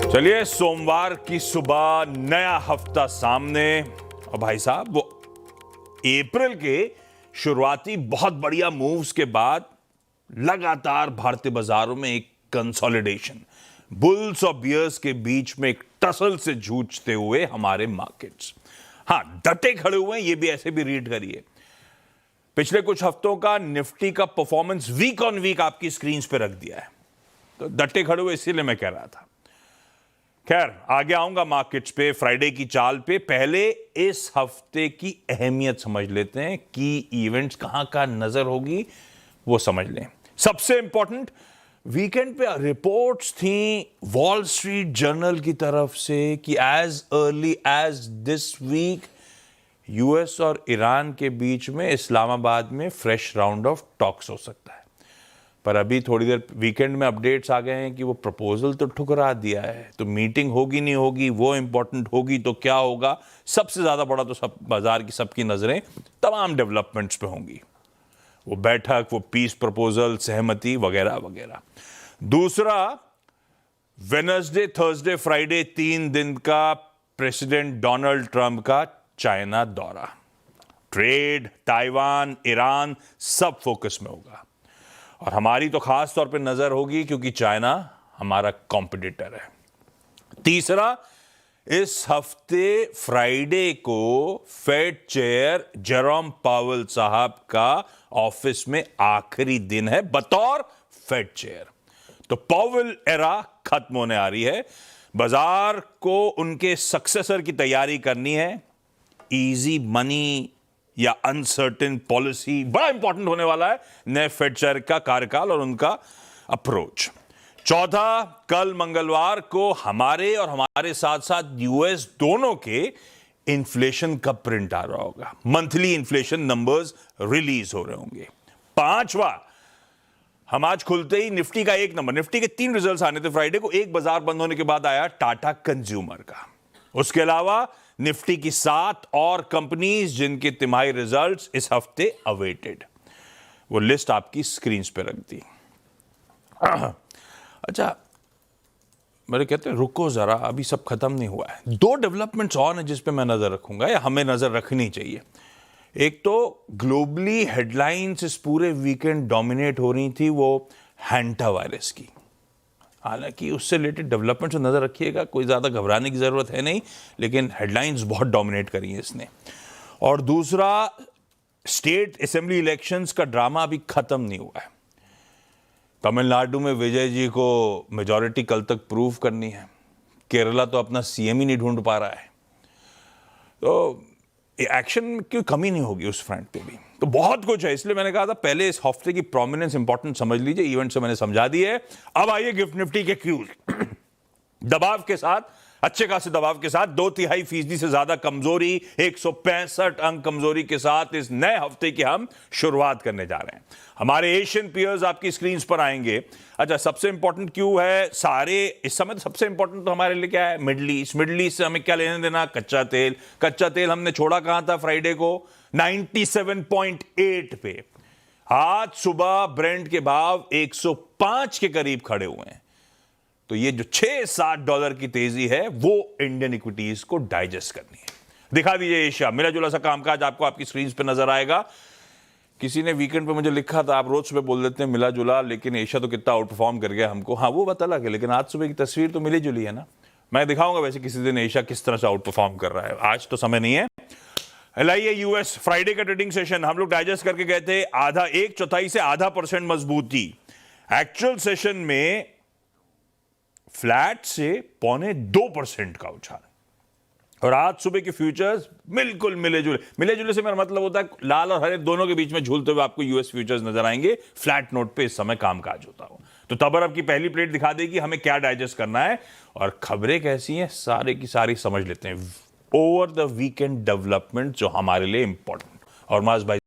चलिए, सोमवार की सुबह नया हफ्ता सामने। और भाई साहब, वो अप्रैल के शुरुआती बहुत बढ़िया मूव्स के बाद लगातार भारतीय बाजारों में एक कंसोलिडेशन, बुल्स और बियर्स के बीच में एक टसल से जूझते हुए हमारे मार्केट्स, हाँ, डटे खड़े हुए हैं। ये भी ऐसे भी रीड करिए, पिछले कुछ हफ्तों का निफ्टी का परफॉर्मेंस वीक ऑन वीक आपकी स्क्रीन पे रख दिया है। तो डटे खड़े हुए इसीलिए मैं कह रहा था। खैर, आगे आऊंगा मार्केट्स पे, फ्राइडे की चाल पे। पहले इस हफ्ते की अहमियत समझ लेते हैं, की इवेंट्स कहां का नजर होगी वो समझ लें। सबसे इंपॉर्टेंट, वीकेंड पे रिपोर्ट्स थी वॉल स्ट्रीट जर्नल की तरफ से कि as early as this week US और ईरान के बीच में इस्लामाबाद में फ्रेश राउंड ऑफ टॉक्स हो सकता है। पर अभी थोड़ी देर वीकेंड में अपडेट्स आ गए हैं कि वो प्रपोजल तो ठुकरा दिया है। तो मीटिंग होगी नहीं होगी, वो इंपॉर्टेंट होगी तो क्या होगा। सबसे ज्यादा बड़ा तो सब बाजार की सबकी नजरें तमाम डेवलपमेंट्स पे होंगी, वो बैठक, वो पीस प्रपोजल, सहमति वगैरह वगैरह। दूसरा, वेडनेसडे, थर्सडे, फ्राइडे 3 दिन का प्रेसिडेंट डोनाल्ड ट्रंप का चाइना दौरा। ट्रेड, ताइवान, ईरान सब फोकस में होगा। और हमारी तो खास तौर पे नजर होगी क्योंकि चाइना हमारा कॉम्पिटिटर है। तीसरा, इस हफ्ते फ्राइडे को फेड चेयर जेरोम पावेल साहब का ऑफिस में आखिरी दिन है बतौर फेड चेयर। तो पावेल एरा खत्म होने आ रही है। बाजार को उनके सक्सेसर की तैयारी करनी है। इजी मनी या अनसर्टेन पॉलिसी बड़ा इंपॉर्टेंट होने वाला है नए फेड चेयर का कार्यकाल और उनका अप्रोच। चौथा, कल मंगलवार को हमारे और हमारे साथ साथ यूएस दोनों के इन्फ्लेशन का प्रिंट आ रहा होगा। मंथली इन्फ्लेशन नंबर्स रिलीज हो रहे होंगे। पांचवा, हम आज खुलते ही निफ्टी का एक नंबर, निफ्टी के 3 रिजल्ट्स आने थे फ्राइडे को। एक बाजार बंद होने के बाद आया टाटा कंज्यूमर का। उसके अलावा निफ्टी की 7 और कंपनीज जिनके तिमाही रिजल्ट्स इस हफ्ते अवेटेड, वो लिस्ट आपकी स्क्रीन पे रख दी। अच्छा, मेरे कहते हैं रुको जरा, अभी सब खत्म नहीं हुआ है। 2 डेवलपमेंट्स और हैं जिस पे मैं नजर रखूंगा या हमें नजर रखनी चाहिए। एक तो ग्लोबली हेडलाइंस इस पूरे वीकेंड डोमिनेट हो रही थी वो हैंटा वायरस की। हालांकि उससे रिलेटेड डेवलपमेंट से नजर रखिएगा, कोई ज्यादा घबराने की जरूरत है नहीं, लेकिन हेडलाइंस बहुत डोमिनेट करी है इसने। और दूसरा, स्टेट असेंबली इलेक्शंस का ड्रामा अभी खत्म नहीं हुआ है। तमिलनाडु में विजय जी को मेजॉरिटी कल तक प्रूव करनी है। केरला तो अपना सीएम ही नहीं ढूंढ पा रहा है। तो एक्शन की कमी नहीं होगी उस फ्रंट पे भी। तो बहुत कुछ है, इसलिए मैंने कहा था पहले इस हफ्ते की प्रोमिनेंस इंपॉर्टेंट समझ लीजिए। इवेंट से मैंने समझा दी है। अब आइए गिफ्ट निफ्टी के क्यूज। दबाव के साथ, अच्छे खासे दबाव के साथ 2.5% से ज्यादा कमजोरी, 165 अंक कमजोरी के साथ इस नए हफ्ते की हम शुरुआत करने जा रहे हैं। हमारे एशियन पीयर्स आपकी स्क्रीन पर आएंगे। अच्छा, सबसे इंपॉर्टेंट क्यों है सारे इस समय, तो सबसे इंपॉर्टेंट तो हमारे लिए क्या है, मिडल ईस्ट। मिडल ईस्ट से हमें क्या लेने देना, कच्चा तेल। कच्चा तेल हमने छोड़ा कहां था फ्राइडे को, 97.8 पे। आज सुबह ब्रेंट के भाव 105 के करीब खड़े हुए हैं। तो ये जो $6-7 की तेजी है वो इंडियन इक्विटीज को डाइजेस्ट करनी है। दिखा दीजिए एशिया, मिला जुला सा कामकाज आपको आपकी स्क्रीन पे नजर आएगा। किसी ने वीकेंड पे मुझे लिखा था, आप रोज सुबह बोल देते हैं मिला जुला, लेकिन एशिया तो कितना आउट परफॉर्म कर गया हमको। हाँ, वो बात अलग है, लेकिन आज सुबह की तस्वीर तो मिली जुली है ना। मैं दिखाऊंगा वैसे किसी दिन एशिया किस तरह से आउट परफॉर्म कर रहा है। आज तो समय नहीं है। लाइए यूएस फ्राइडे का ट्रेडिंग सेशन हम लोग डाइजेस्ट करके गए थे। आधा, 1/4 से आधा % मजबूती। एक्चुअल सेशन में फ्लैट से 0.25% का उछाल। और आज सुबह के फ्यूचर्स बिल्कुल मिले जुले से मेरा मतलब होता है लाल और हरे दोनों के बीच में झूलते हुए आपको यूएस फ्यूचर्स नजर आएंगे। फ्लैट नोट पे इस समय कामकाज होता हो। तो तब अब की पहली प्लेट दिखा देगी हमें क्या डाइजेस्ट करना है और खबरें कैसी हैं सारे की सारी समझ लेते हैं। ओवर द वीकेंड डेवलपमेंट जो हमारे लिए इंपॉर्टेंट। और माज भाई